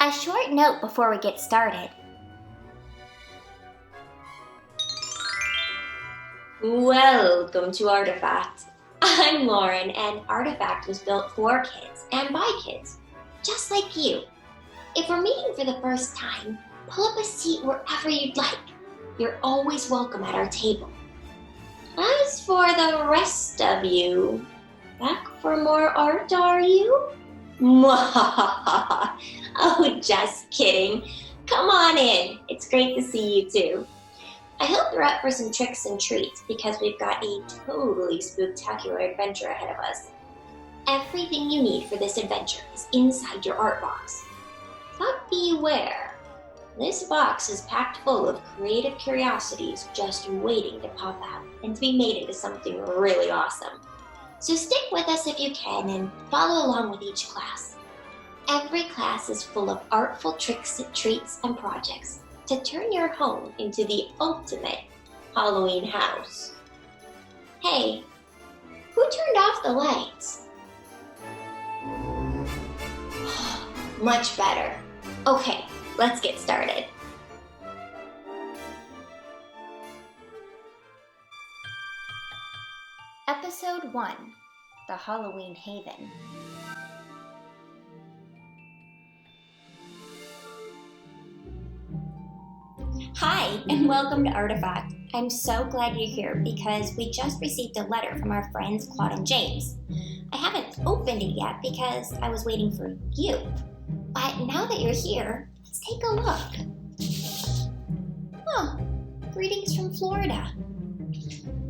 A short note before we get started. Welcome to Artifact. I'm Lauren, and Artifact was built for kids and by kids, just like you. If we're meeting for the first time, pull up a seat wherever you'd like. You're always welcome at our table. As for the rest of you, back for more art, are you? Mwahaha! Oh, just kidding. Come on in. It's great to see you too. I hope you're up for some tricks and treats because we've got a totally spooktacular adventure ahead of us. Everything you need for this adventure is inside your art box. But beware, this box is packed full of creative curiosities just waiting to pop out and to be made into something really awesome. So stick with us if you can and follow along with each class. Every class is full of artful tricks, treats, and projects to turn your home into the ultimate Halloween house. Hey, who turned off the lights? Much better. Okay, let's get started. Episode 1, The Halloween Haven. Hi, and welcome to Artifact. I'm so glad you're here because we just received a letter from our friends Claude and James. I haven't opened it yet because I was waiting for you. But now that you're here, let's take a look. Greetings from Florida.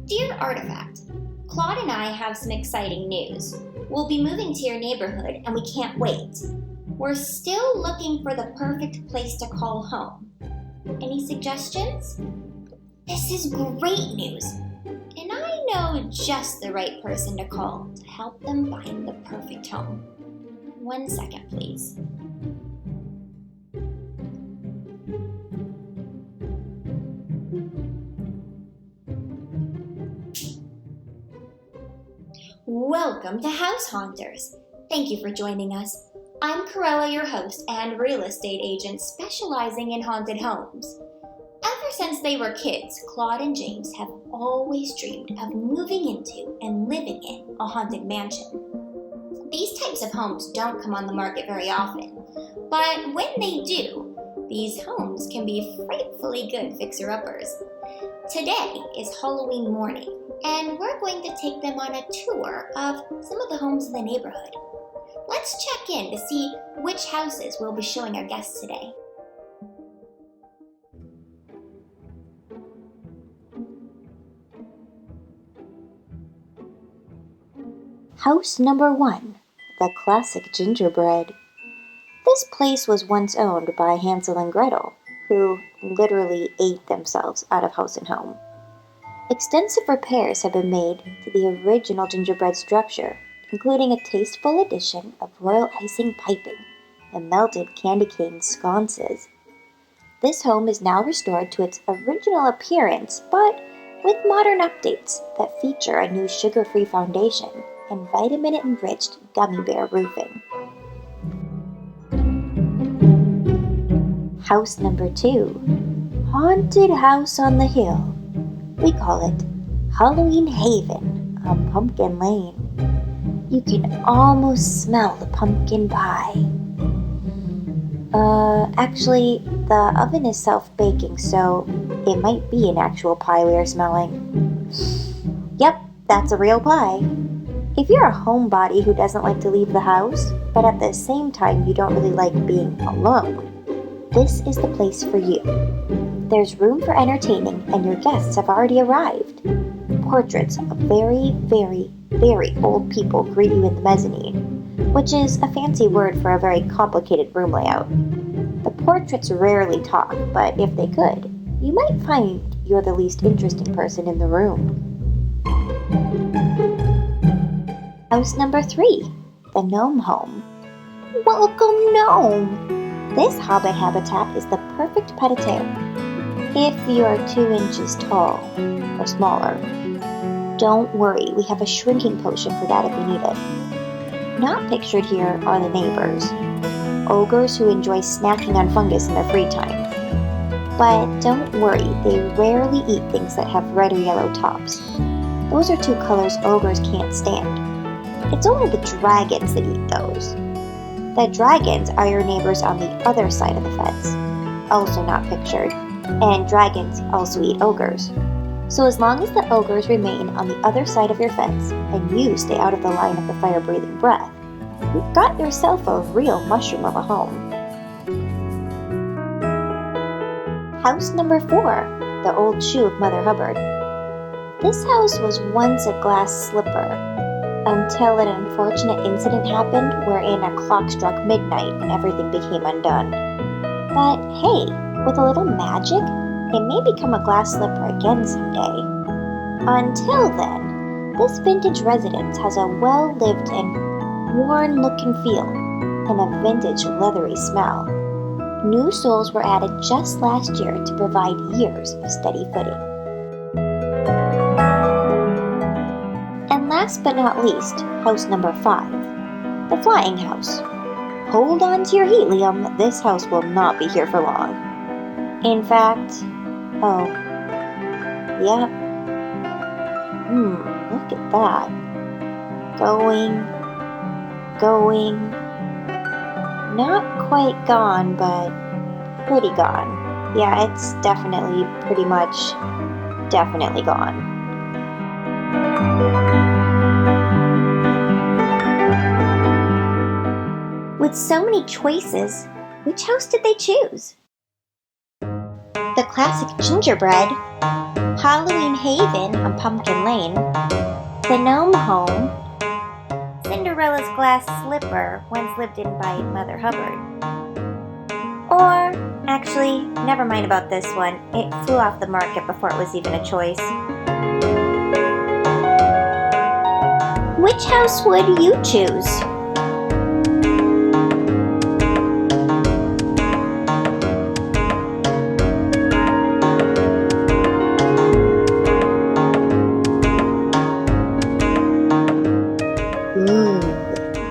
Dear Artifact, Claude and I have some exciting news. We'll be moving to your neighborhood and we can't wait. We're still looking for the perfect place to call home. Any suggestions? This is great news, and I know just the right person to call to help them find the perfect home. 1 second, please. Welcome to House Haunters. Thank you for joining us. I'm Corella, your host and real estate agent specializing in haunted homes. Ever since they were kids, Claude and James have always dreamed of moving into and living in a haunted mansion. These types of homes don't come on the market very often, but when they do, these homes can be frightfully good fixer-uppers. Today is Halloween morning, and we're going to take them on a tour of some of the homes in the neighborhood. Let's check in to see which houses we'll be showing our guests today. House number 1, the classic gingerbread. This place was once owned by Hansel and Gretel, who literally ate themselves out of house and home. Extensive repairs have been made to the original gingerbread structure, including a tasteful addition of royal icing piping and melted candy cane sconces. This home is now restored to its original appearance, but with modern updates that feature a new sugar-free foundation and vitamin-enriched gummy bear roofing. House number 2, Haunted House on the Hill. We call it Halloween Haven on Pumpkin Lane. You can almost smell the pumpkin pie. Actually, the oven is self-baking, so it might be an actual pie we are smelling. Yep, that's a real pie. If you're a homebody who doesn't like to leave the house, but at the same time you don't really like being alone, this is the place for you. There's room for entertaining, and your guests have already arrived. Portraits of very, very, very old people greet you in the mezzanine, which is a fancy word for a very complicated room layout. The portraits rarely talk, but if they could, you might find you're the least interesting person in the room. House number 3, the Gnome Home. Welcome, Gnome! This hobbit habitat is the perfect pied-à-terre if you're 2 inches tall or smaller. Don't worry, we have a shrinking potion for that if you need it. Not pictured here are the neighbors. ogres who enjoy snacking on fungus in their free time. But don't worry, they rarely eat things that have red or yellow tops. Those are two colors ogres can't stand. It's only the dragons that eat those. The dragons are your neighbors on the other side of the fence, also not pictured, and dragons also eat ogres. So as long as the ogres remain on the other side of your fence and you stay out of the line of the fire-breathing breath, you've got yourself a real mushroom of a home. House number 4, the old shoe of Mother Hubbard. This house was once a glass slipper, until an unfortunate incident happened wherein a clock struck midnight and everything became undone. But hey, with a little magic, it may become a glass slipper again someday. Until then, this vintage residence has a well-lived and worn look and feel, and a vintage leathery smell. New souls were added just last year to provide years of steady footing. And last but not least, house number 5, the flying house. Hold on to your heat, Liam, this house will not be here for long. In fact, look at that. Going, not quite gone, but pretty gone. Yeah, it's definitely gone. With so many choices, which house did they choose? The classic gingerbread, Halloween Haven on Pumpkin Lane, the Gnome Home, Cinderella's glass slipper once lived in by Mother Hubbard. Or, actually, never mind about this one, it flew off the market before it was even a choice. Which house would you choose?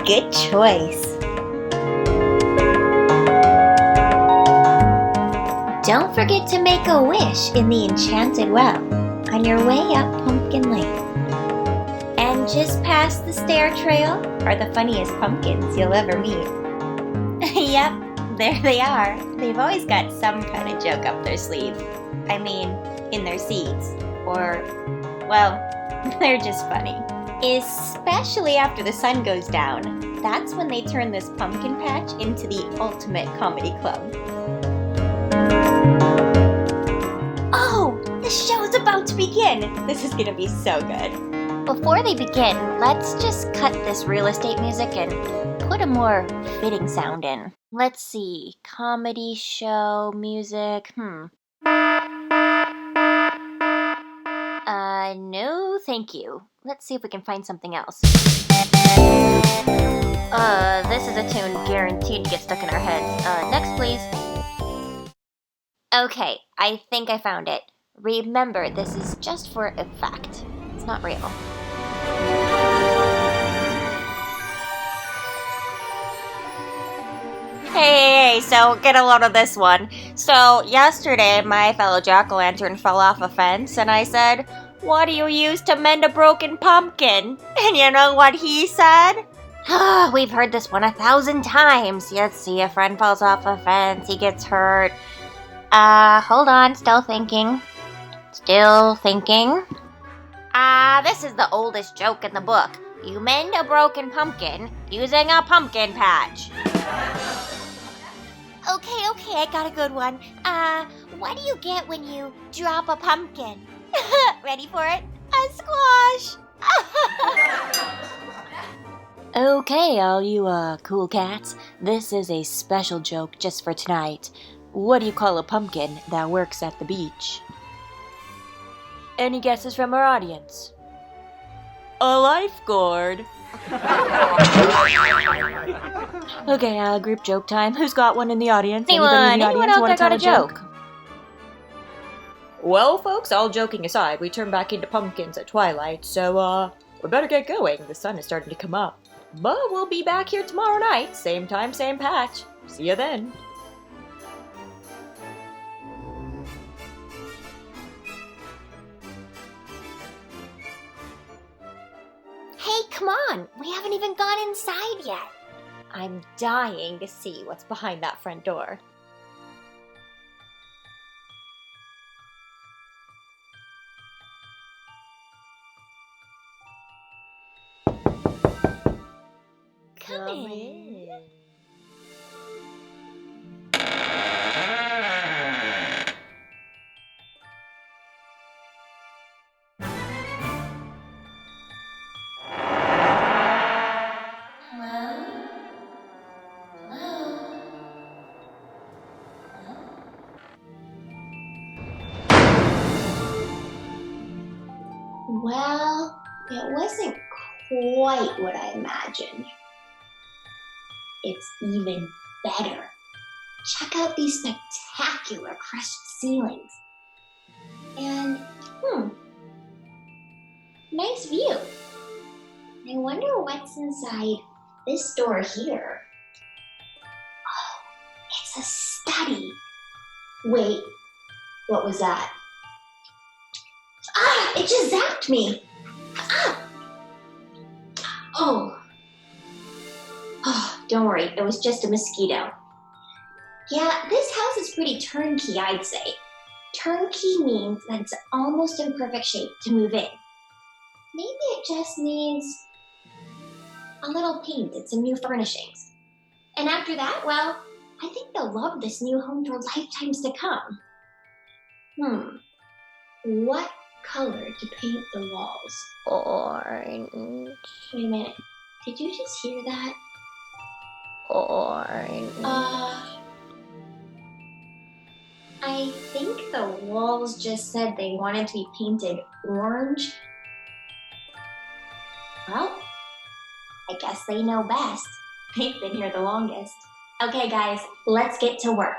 Good choice. Don't forget to make a wish in the Enchanted Well on your way up Pumpkin Lane. And just past the stair trail are the funniest pumpkins you'll ever meet. Yep, there they are. They've always got some kind of joke up their sleeve. I mean, in their seeds. Or, well, they're just funny. Especially after the sun goes down. That's when they turn this pumpkin patch into the ultimate comedy club. Oh, the show's about to begin! This is gonna be so good. Before they begin, let's just cut this real estate music and put a more fitting sound in. Let's see, comedy show, music, no, thank you. Let's see if we can find something else. This is a tune guaranteed to get stuck in our heads. Next, please. Okay, I think I found it. Remember, this is just for effect. It's not real. Hey, so get a load of this one. So, yesterday, my fellow jack-o'-lantern fell off a fence, and I said, "What do you use to mend a broken pumpkin?" And you know what he said? We've heard this one 1,000 times. You see a friend falls off a fence, he gets hurt. Hold on, still thinking. This is the oldest joke in the book. You mend a broken pumpkin using a pumpkin patch. Okay, I got a good one. What do you get when you drop a pumpkin? Ready for it? A squash! Okay, all you, cool cats. This is a special joke just for tonight. What do you call a pumpkin that works at the beach? Any guesses from our audience? A lifeguard. Okay, group joke time. Who's got one in the audience? Anyone out there got a joke? Well, folks, all joking aside, we turn back into pumpkins at twilight, so, we better get going. The sun is starting to come up. But we'll be back here tomorrow night, same time, same patch. See you then. Hey, come on! We haven't even gone inside yet. I'm dying to see what's behind that front door. Come in. Well, it wasn't quite what I imagined. It's even better. Check out these spectacular crushed ceilings. And, nice view. I wonder what's inside this door here. Oh, it's a study. Wait, what was that? Ah, it just zapped me. Ah! Oh, don't worry, it was just a mosquito. Yeah, this house is pretty turnkey, I'd say. Turnkey means that it's almost in perfect shape to move in. Maybe it just needs a little paint and some new furnishings. And after that, well, I think they'll love this new home for lifetimes to come. What color to paint the walls? Orange. Wait a minute, did you just hear that? Orange. I think the walls just said they wanted to be painted orange. Well, I guess they know best. They've been here the longest. Okay, guys, let's get to work.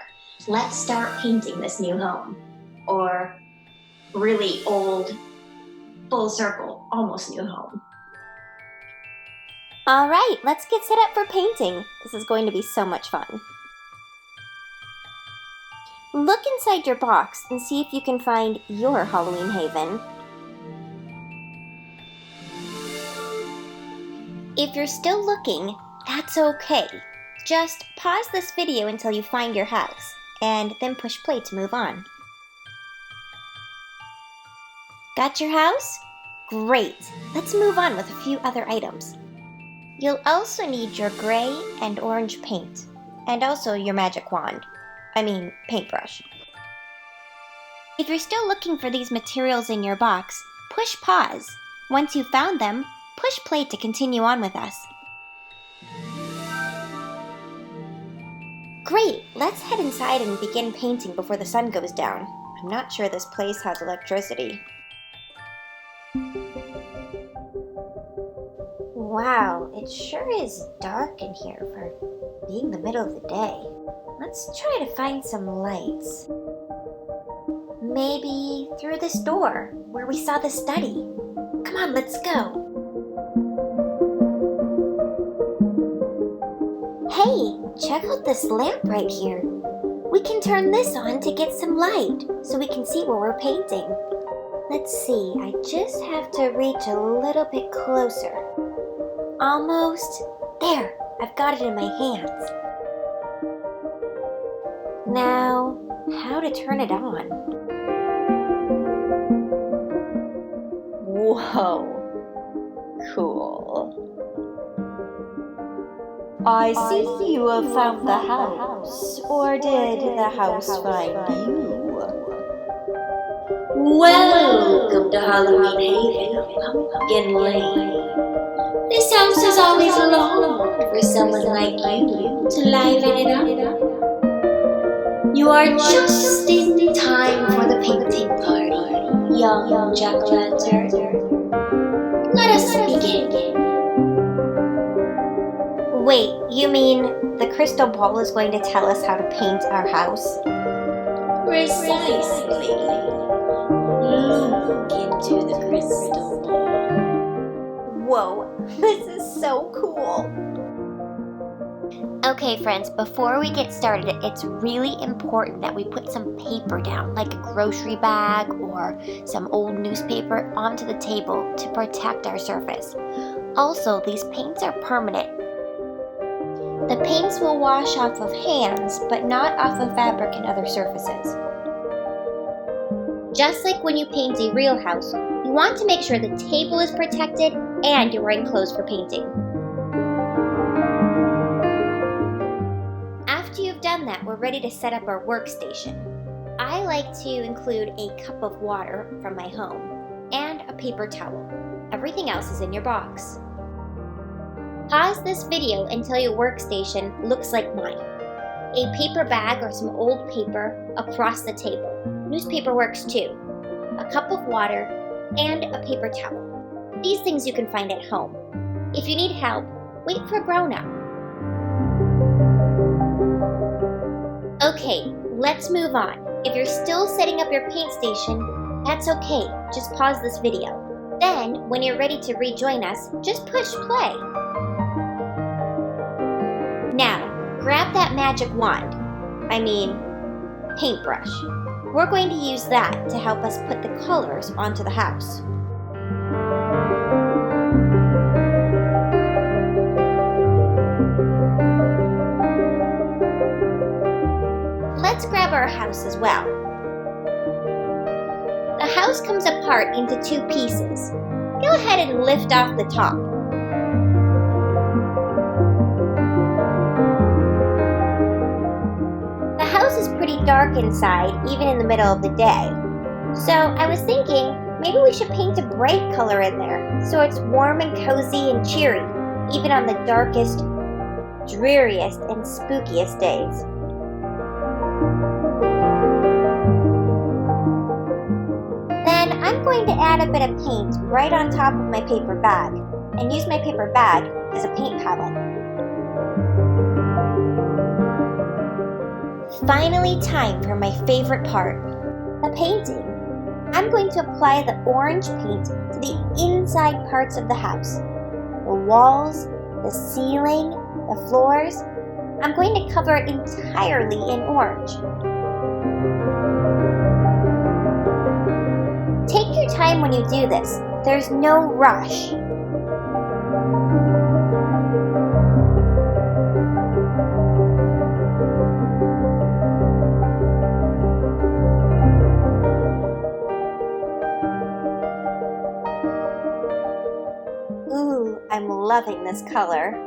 Let's start painting this new home. Or really old, full circle, almost new home. All right, let's get set up for painting. This is going to be so much fun. Look inside your box and see if you can find your Halloween haven. If you're still looking, that's okay. Just pause this video until you find your house, and then push play to move on. Got your house? Great! Let's move on with a few other items. You'll also need your gray and orange paint, and also your magic wand. Paintbrush. If you're still looking for these materials in your box, push pause. Once you've found them, push play to continue on with us. Great, let's head inside and begin painting before the sun goes down. I'm not sure this place has electricity. Wow, it sure is dark in here for being the middle of the day. Let's try to find some lights. Maybe through this door, where we saw the study. Come on, let's go. Hey, check out this lamp right here. We can turn this on to get some light, so we can see what we're painting. Let's see, I just have to reach a little bit closer. Almost. There, I've got it in my hands. Now, how to turn it on? Whoa. Cool. I see you have found the house. Or did the house find you? Welcome to Halloween Haven, Pumpkin Lane. This house has always longed for someone like you to liven it up. You are just in time for the painting party, young jack-o'-lantern. Let us begin. Wait, you mean the crystal ball is going to tell us how to paint our house? Precisely. Look into the crystal ball. Whoa, this is so cool. Okay, friends, before we get started, it's really important that we put some paper down, like a grocery bag or some old newspaper, onto the table to protect our surface. Also, these paints are permanent. The paints will wash off of hands, but not off of fabric and other surfaces. Just like when you paint a real house, you want to make sure the table is protected and you're wearing clothes for painting. After you've done that, we're ready to set up our workstation. I like to include a cup of water from my home and a paper towel. Everything else is in your box. Pause this video until your workstation looks like mine. A paper bag or some old paper across the table. Newspaper works too. A cup of water and a paper towel. These things you can find at home. If you need help, wait for a grown-up. Okay, let's move on. If you're still setting up your paint station, that's okay. Just pause this video. Then, when you're ready to rejoin us, just push play. Now, grab that magic wand. Paintbrush. We're going to use that to help us put the colors onto the house. Let's grab our house as well. The house comes apart into two pieces. Go ahead and lift off the top. The house is pretty dark inside, even in the middle of the day. So I was thinking, maybe we should paint a bright color in there, so it's warm and cozy and cheery, even on the darkest, dreariest, and spookiest days. Then I'm going to add a bit of paint right on top of my paper bag, and use my paper bag as a paint palette. Finally, time for my favorite part, the painting. I'm going to apply the orange paint to the inside parts of the house. The walls, the ceiling, the floors. I'm going to cover it entirely in orange. Take your time when you do this. There's no rush. Ooh, I'm loving this color.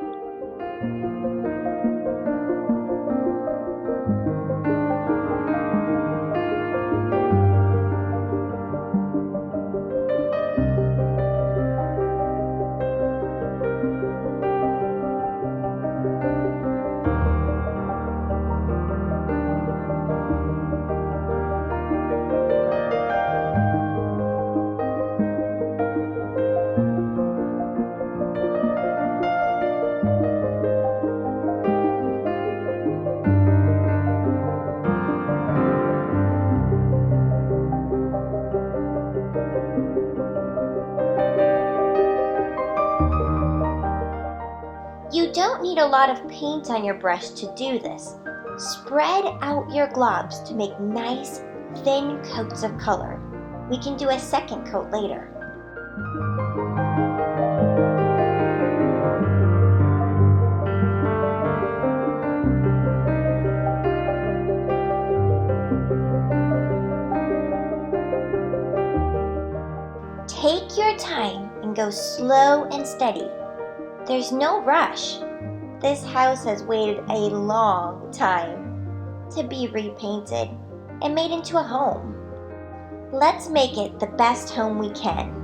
You don't need a lot of paint on your brush to do this. Spread out your globs to make nice, thin coats of color. We can do a second coat later. Take your time and go slow and steady. There's no rush. This house has waited a long time to be repainted and made into a home. Let's make it the best home we can.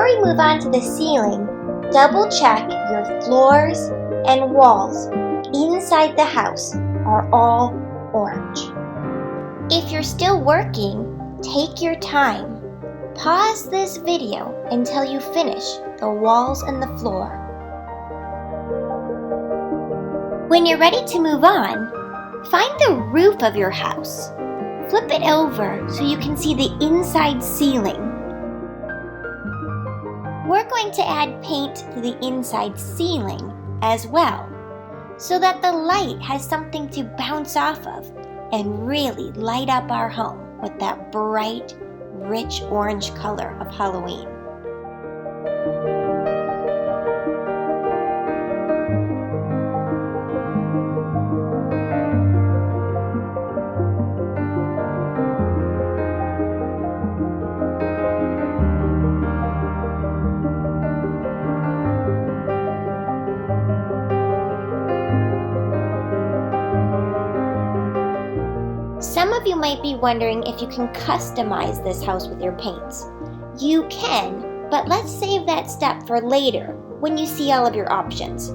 we move on to the ceiling, double check your floors and walls inside the house are all orange. If you're still working, take your time. Pause this video until you finish the walls and the floor. When you're ready to move on, find the roof of your house. Flip it over so you can see the inside ceiling. We're going to add paint to the inside ceiling as well, so that the light has something to bounce off of and really light up our home with that bright, rich orange color of Halloween. Some of you might be wondering if you can customize this house with your paints. You can, but let's save that step for later when you see all of your options.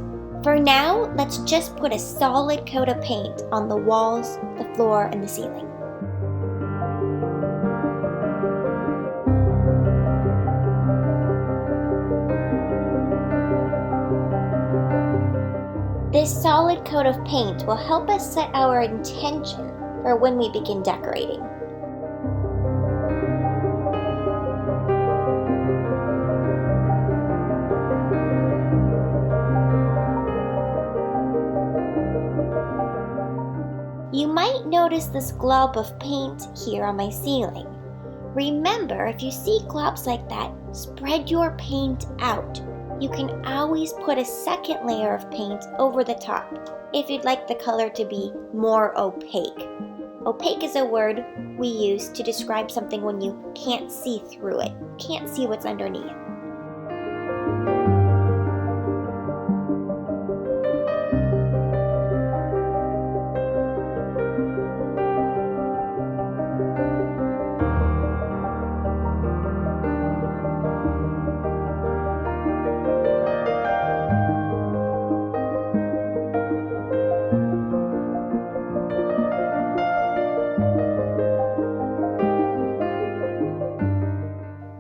For now, let's just put a solid coat of paint on the walls, the floor, and the ceiling. This solid coat of paint will help us set our intention for when we begin decorating. You might notice this glob of paint here on my ceiling. Remember, if you see globs like that, spread your paint out. You can always put a second layer of paint over the top if you'd like the color to be more opaque. Opaque is a word we use to describe something when you can't see through it, can't see what's underneath.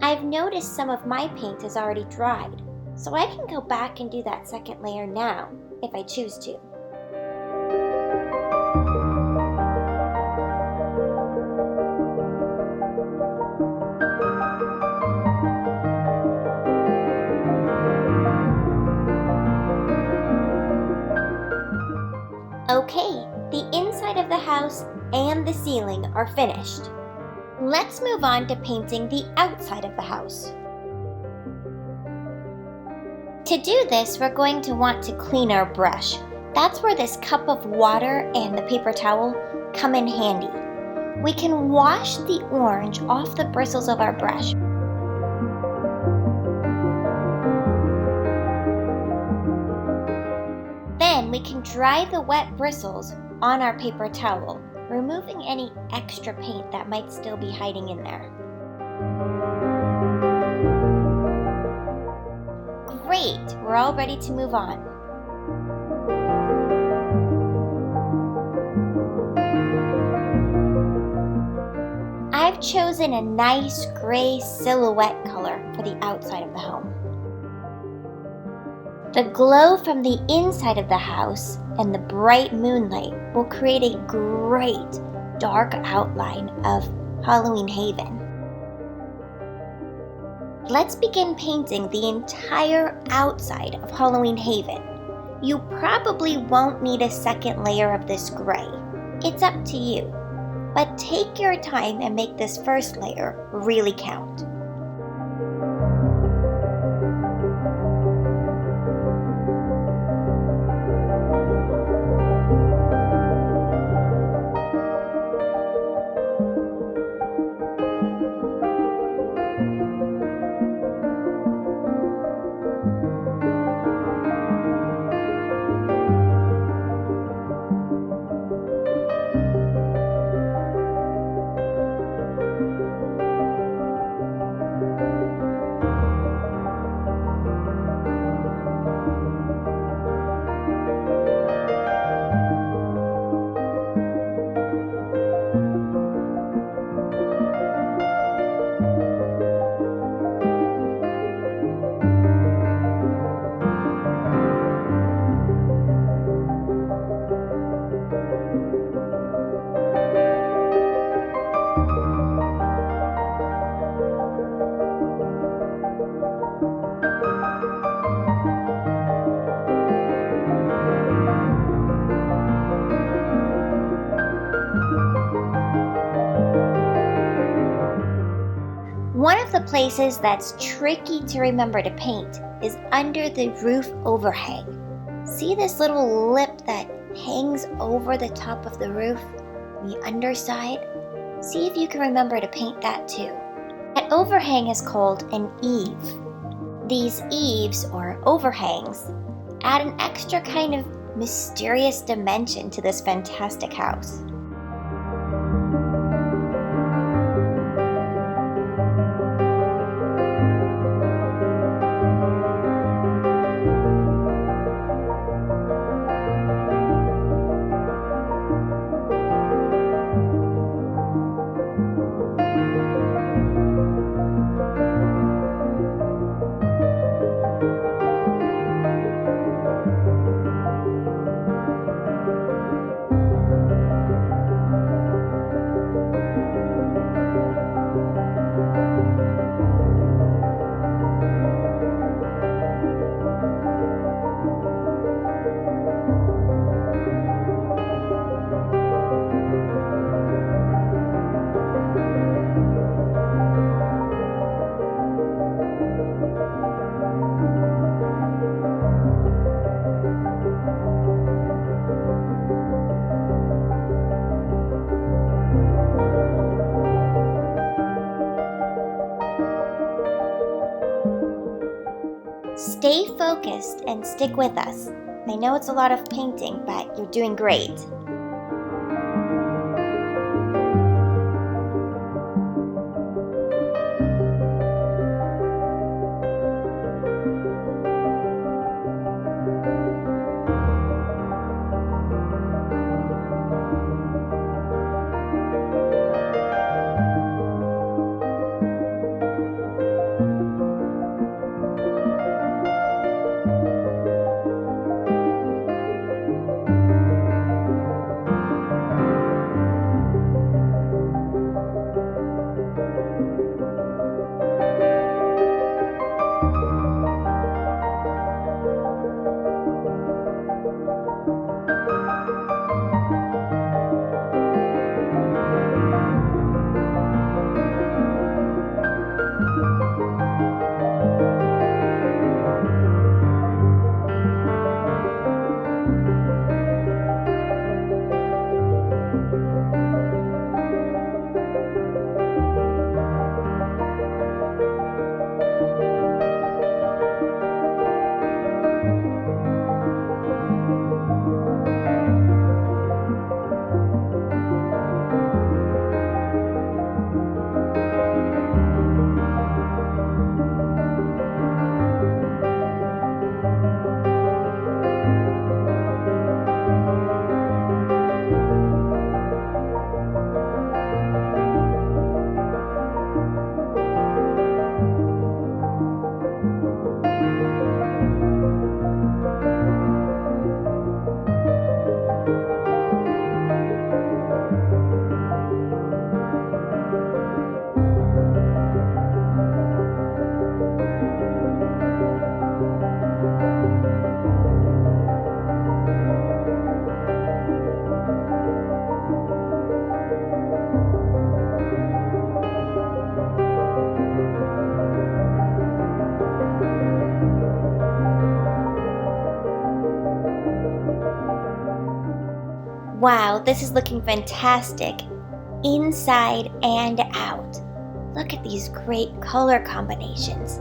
I've noticed some of my paint is already dried, so I can go back and do that second layer now, if I choose to. Okay, the inside of the house and the ceiling are finished. Let's move on to painting the outside of the house. To do this, we're going to want to clean our brush. That's where this cup of water and the paper towel come in handy. We can wash the orange off the bristles of our brush. Then we can dry the wet bristles on our paper towel, removing any extra paint that might still be hiding in there. Great, we're all ready to move on. I've chosen a nice gray silhouette color for the outside of the home. The glow from the inside of the house and the bright moonlight will create a great dark outline of Halloween Haven. Let's begin painting the entire outside of Halloween Haven. You probably won't need a second layer of this gray. It's up to you, but take your time and make this first layer really count. One of the places that's tricky to remember to paint is under the roof overhang. See this little lip that hangs over the top of the roof, the underside? See if you can remember to paint that too. That overhang is called an eave. These eaves, or overhangs, add an extra kind of mysterious dimension to this fantastic house. Stay focused and stick with us. I know it's a lot of painting, but you're doing great. Wow, this is looking fantastic, inside and out. Look at these great color combinations.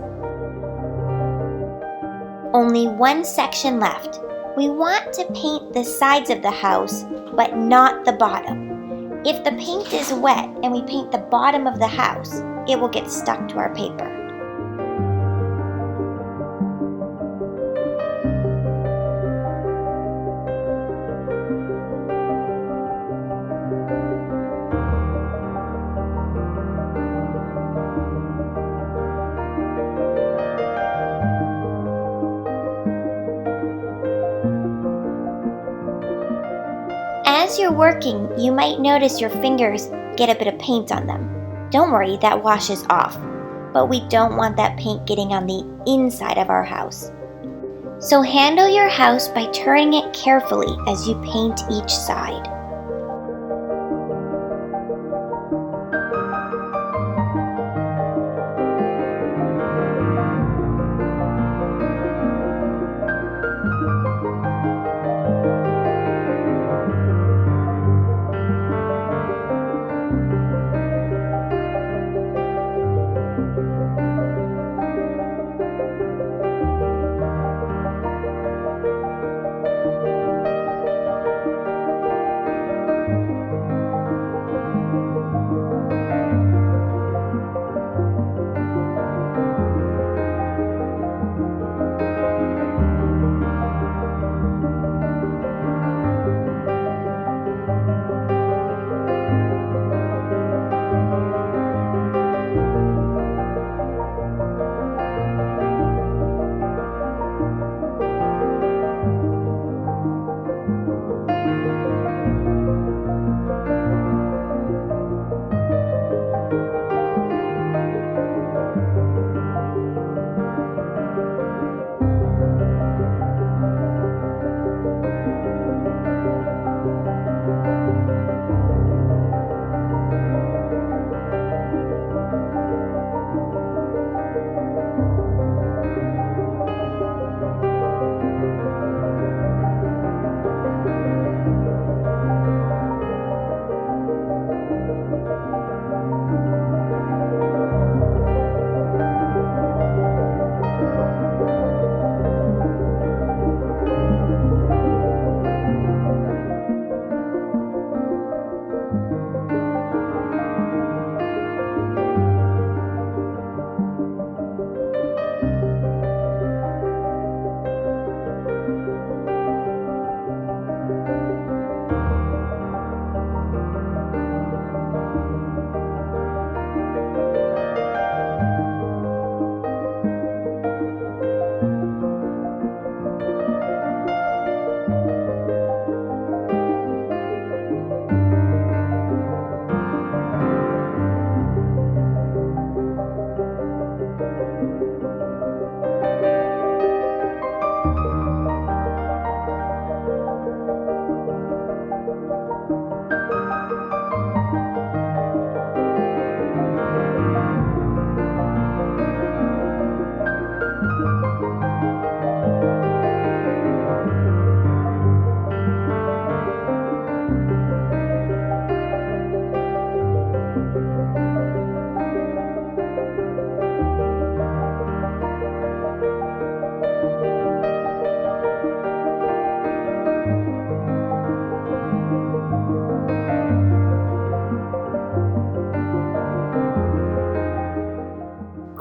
Only one section left. We want to paint the sides of the house, but not the bottom. If the paint is wet and we paint the bottom of the house, it will get stuck to our paper. As you're working, you might notice your fingers get a bit of paint on them. Don't worry, that washes off. But we don't want that paint getting on the inside of our house. So handle your house by turning it carefully as you paint each side.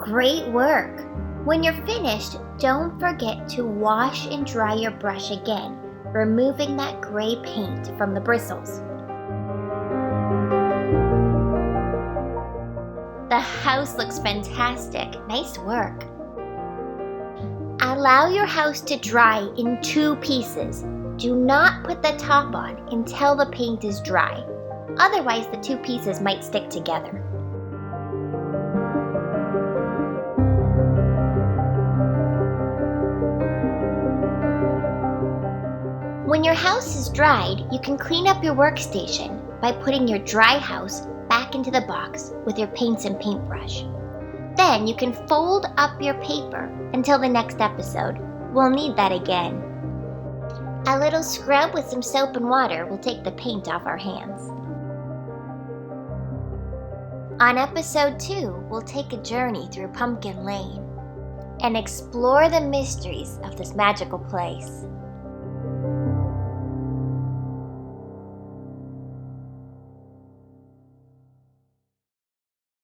Great work! When you're finished, don't forget to wash and dry your brush again, removing that gray paint from the bristles. The house looks fantastic. Nice work. Allow your house to dry in 2 pieces. Do not put the top on until the paint is dry. Otherwise, the 2 pieces might stick together. When your house is dried, you can clean up your workstation by putting your dry house back into the box with your paints and paintbrush. Then you can fold up your paper until the next episode. We'll need that again. A little scrub with some soap and water will take the paint off our hands. On episode 2, we'll take a journey through Pumpkin Lane and explore the mysteries of this magical place.